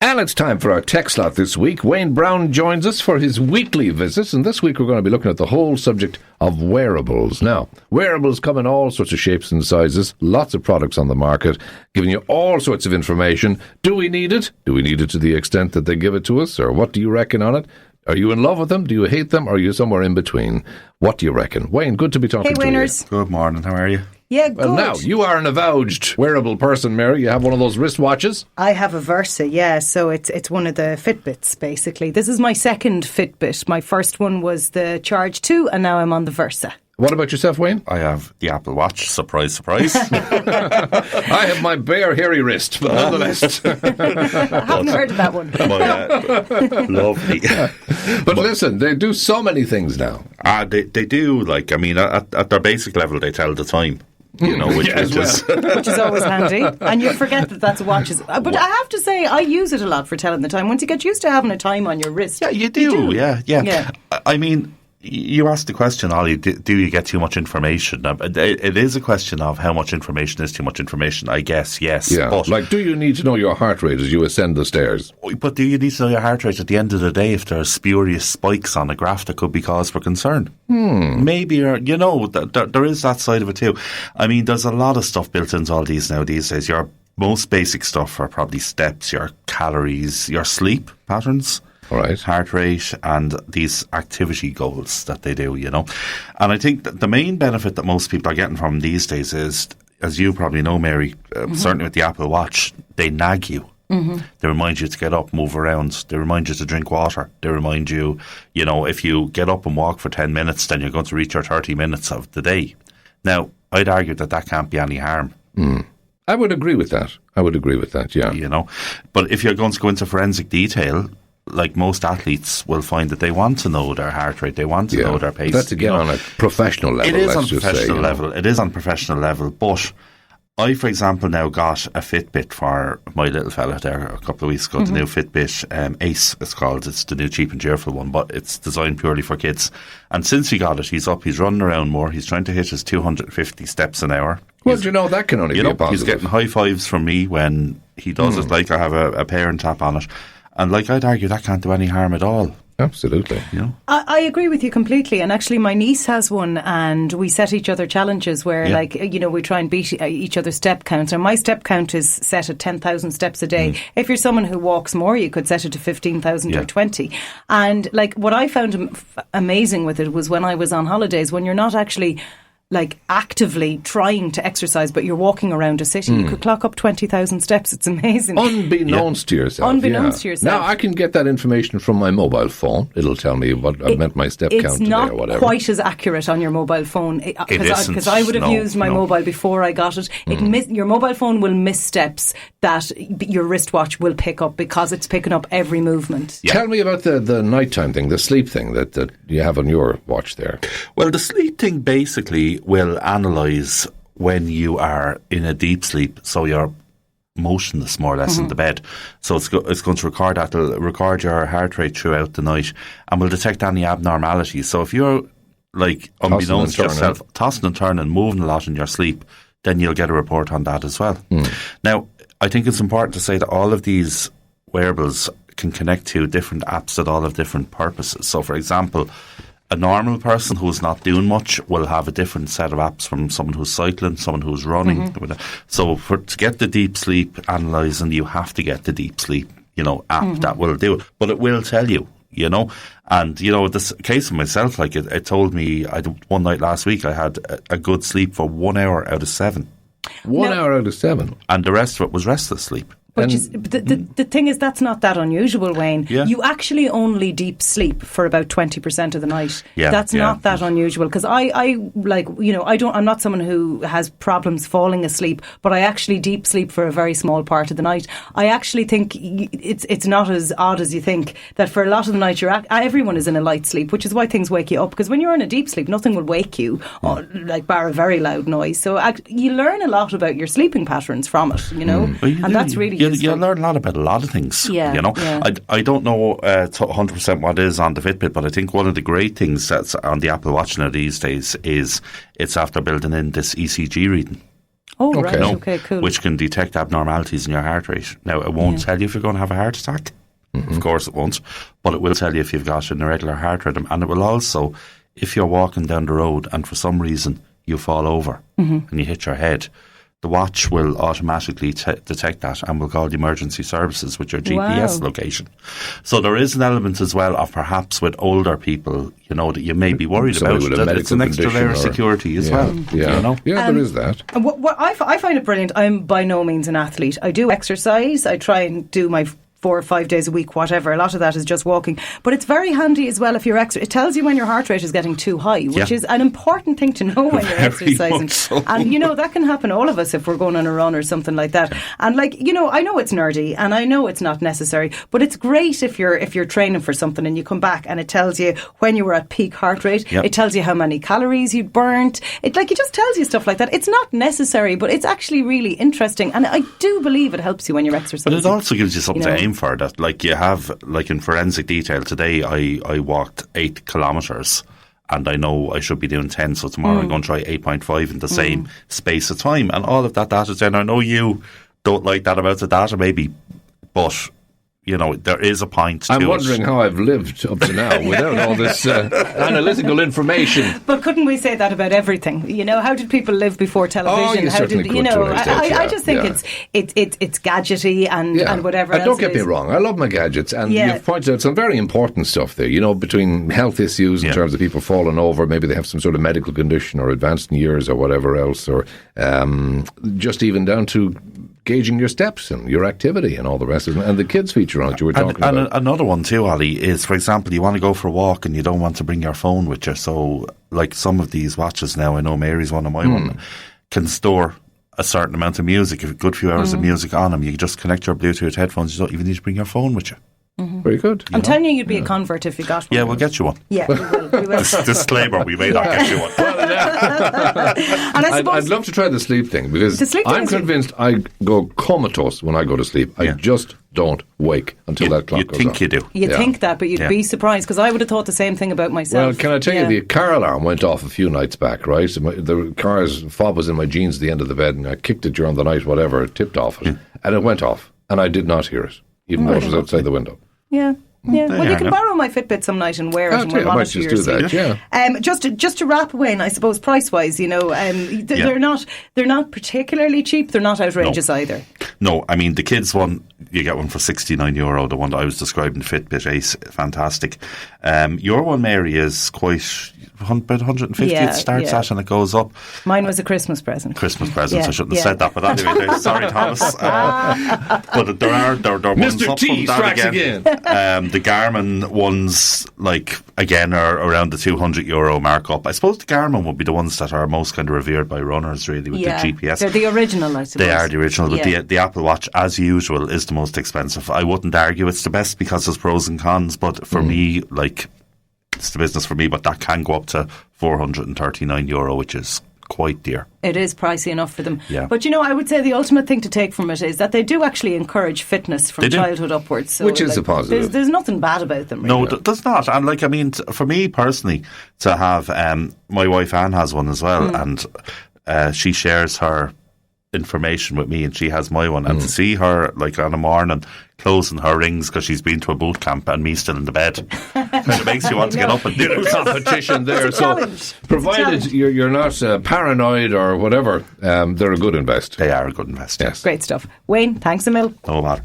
And it's time for our tech slot this week. Wayne Brown joins us for his weekly visit, and this week we're going to be looking at the whole subject of wearables. Now, wearables come in all sorts of shapes and sizes, lots of products on the market, giving you all sorts of information. Do we need it? Do we need it to the extent that they give it to us, or what do you reckon on it? Are you in love with them? Do you hate them? Or are you somewhere in between? What do you reckon? Wayne, good to be talking to you. Hey, Wayners. Good morning, how are you? Yeah, good. Well, now, you are an avowed wearable person, Mary. You have one of those wristwatches. I have a Versa, yeah, so it's one of the Fitbits, basically. This is my second Fitbit. My first one was the Charge 2, and now I'm on the Versa. What about yourself, Wayne? I have the Apple Watch. Surprise, surprise. I have my bare, hairy wrist, but nonetheless. I haven't heard of that one. Lovely. But listen, they do so many things now. They do, at their basic level, they tell the time. You know, which is always handy. And you forget that that's watches. But I have to say, I use it a lot for telling the time. Once you get used to having a time on your wrist. Yeah, you do. Yeah. I mean, you asked the question, Ollie, do you get too much information? It is a question of how much information is too much information, I guess, yes. Yeah, but, do you need to know your heart rate as you ascend the stairs? But do you need to know your heart rate at the end of the day if there's spurious spikes on a graph that could be cause for concern? Maybe, there is that side of it too. I mean, there's a lot of stuff built into all these now these days. Your most basic stuff are probably steps, your calories, your sleep patterns. Right. Heart rate and these activity goals that they do, And I think that the main benefit that most people are getting from these days is, as you probably know, Mary, certainly with the Apple Watch, they nag you. Mm-hmm. They remind you to get up, move around. They remind you to drink water. They remind you, if you get up and walk for 10 minutes, then you're going to reach your 30 minutes of the day. Now, I'd argue that can't be any harm. I would agree with that. Yeah. But if you're going to go into forensic detail, like most athletes will find that they want to know their heart rate, they want to know their pace. That's again on a professional level. It is on professional level. It is on professional level. But I, for example, now got a Fitbit for my little fella there a couple of weeks ago. The new Fitbit Ace, it's called. It's the new cheap and cheerful one, but it's designed purely for kids. And since he got it, he's running around more. He's trying to hit his 250 steps an hour. Well, that can only be a positive. He's getting high fives from me when he does it. Like I have a parent tap on it. And I'd argue that can't do any harm at all. Absolutely. I agree with you completely. And actually, my niece has one, and we set each other challenges where, we try and beat each other's step counts. And my step count is set at 10,000 steps a day. If you're someone who walks more, you could set it to 15,000 or 20. And what I found amazing with it was when I was on holidays, when you're not actually actively trying to exercise, but you're walking around a city, you could clock up 20,000 steps. It's amazing. Unbeknownst to yourself. To yourself. Now, I can get that information from my mobile phone. It'll tell me what I meant my step count today or whatever. It's not quite as accurate on your mobile phone. Because I would have used my mobile before I got it. Your mobile phone will miss steps that your wristwatch will pick up because it's picking up every movement. Yeah. Tell me about the nighttime thing, the sleep thing that you have on your watch there. Well, the sleep thing basically will analyse when you are in a deep sleep, so you're motionless more or less in the bed. So it's going to record that. It'll record your heart rate throughout the night and will detect any abnormalities. So if you're unbeknownst to yourself, tossing and turning, moving a lot in your sleep, then you'll get a report on that as well. Now, I think it's important to say that all of these wearables can connect to different apps that all have different purposes. So, for example, a normal person who's not doing much will have a different set of apps from someone who's cycling, someone who's running. So to get the deep sleep analysing, you have to get the deep sleep, app that will do it. But it will tell you, And, this case of myself, it told me, one night last week I had a good sleep for 1 hour out of 7. 1 hour out of 7? And the rest of it was restless sleep. But the thing is, that's not that unusual, Wayne. Yeah. You actually only deep sleep for about 20% of the night. That's not that unusual, because I'm not someone who has problems falling asleep, but I actually deep sleep for a very small part of the night. I actually think it's not as odd as you think, that for a lot of the night everyone is in a light sleep, which is why things wake you up, because when you're in a deep sleep, nothing will wake you, bar a very loud noise. So you learn a lot about your sleeping patterns from it, and that's really you learn a lot about a lot of things. I don't know 100% what is on the Fitbit, but I think one of the great things that's on the Apple Watch now these days is it's after building in this ECG reading. Oh, right. Okay, cool. Which can detect abnormalities in your heart rate. Now, it won't tell you if you're going to have a heart attack. Of course it won't. But it will tell you if you've got an irregular heart rhythm. And it will also, if you're walking down the road and for some reason you fall over and you hit your head, the watch will automatically detect that and will call the emergency services with your GPS location. So there is an element as well of perhaps with older people, that you may be worried about. That it's an extra layer of security as well. Yeah, there is that. And what I find it brilliant. I'm by no means an athlete. I do exercise. I try and do my 4 or 5 days a week, whatever. A lot of that is just walking. But it's very handy as well if you're it tells you when your heart rate is getting too high, which is an important thing to know when you're exercising. So. And, that can happen to all of us if we're going on a run or something like that. And I know it's nerdy and I know it's not necessary, but it's great if you're training for something and you come back and it tells you when you were at peak heart rate. It tells you how many calories you burnt. It just tells you stuff like that. It's not necessary, but it's actually really interesting. And I do believe it helps you when you're exercising. But it also gives you something to aim for, that you have, in forensic detail today I walked 8 kilometres and I know I should be doing 10, so tomorrow I'm going to try 8.5 in the same space of time, and all of that data then, I know you don't like that amount of data maybe, but there is a point to it. I'm wondering how I've lived up to now without all this analytical information. But couldn't we say that about everything? How did people live before television? How did I just think it's gadgety and whatever. And don't get me wrong, I love my gadgets, and you've pointed out some very important stuff there. Between health issues in terms of people falling over, maybe they have some sort of medical condition or advanced years or whatever else, or just even down to gauging your steps and your activity and all the rest of it, and the kids feature on it you were talking about. And another one too, Ali, is, for example, you want to go for a walk and you don't want to bring your phone with you, so some of these watches now, I know Mary's one of my one, can store a certain amount of music, a good few hours of music on them. You just connect your Bluetooth headphones, you don't even need to bring your phone with you. Very good. I'm telling you'd be a convert if you got one. Yeah, we'll get you one. Yeah, we will. Disclaimer, we may not get you one. And I'd love to try the sleep thing, because I'm convinced I go comatose when I go to sleep. I just don't wake until that clock goes off. You think you do. You think that, but you'd be surprised, because I would have thought the same thing about myself. Well, can I tell you, the car alarm went off a few nights back, right? So the car's fob was in my jeans at the end of the bed, and I kicked it during the night, whatever, it tipped off it, and it went off, and I did not hear it, even though it was outside the window. Yeah. Well, you can borrow my Fitbit some night and wear it, and we'll monitor your sleep. Just to wrap, Wayne, I suppose price-wise, they're not particularly cheap. They're not outrageous either. No, I mean the kids one, you get one for €69. The one that I was describing, Fitbit Ace, fantastic. Your one, Mary, is quite about 150 it starts at, and it goes up. Mine was a Christmas present. I shouldn't have said that, but anyway, sorry, Thomas. But there are ones Mr. up T from that strikes again. The Garmin ones, again, are around the €200 markup. I suppose the Garmin would be the ones that are most kind of revered by runners, really, with the GPS. They're the original, I suppose. They are the original, but the Apple Watch, as usual, is the most expensive. I wouldn't argue it's the best, because there's pros and cons, but for me, it's the business for me, but that can go up to €439, which is quite dear. It is pricey enough for them. Yeah. But I would say the ultimate thing to take from it is that they do actually encourage fitness from childhood upwards. So which is a positive. There's nothing bad about them, really. No, there's not. And for me personally, to have, my wife Anne has one as well, and she shares her information with me, and she has my one, and to see her on a morning closing her rings because she's been to a boot camp and me still in the bed, kind of makes you want to get up and do a competition there. So provided you're not paranoid or whatever, they're a good invest. They are a good invest. Yes. Great stuff. Wayne, thanks a mil. No matter.